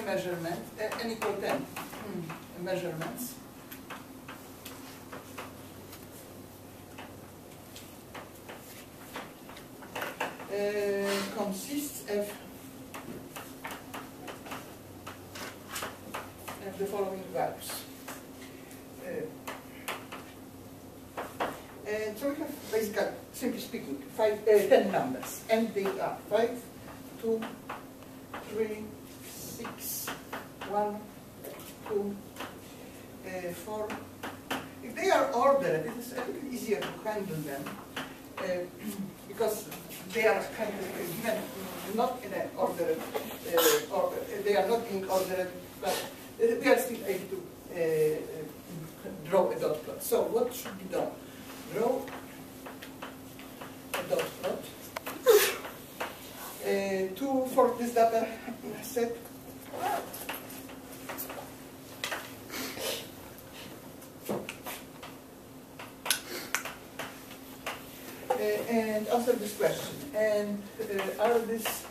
measurement, n equal 10 measurements. Consists of the following values. So we have basically, simply speaking, 10 numbers, and they are 5, 2, 3, 6, 1, 2, 4. If they are ordered, it is a little easier to handle them because they are kind of given not in an order, or they are not in order, but we are still able to draw a dot plot. So what should be done? Draw a dot plot for this data set. And answer this question. And are these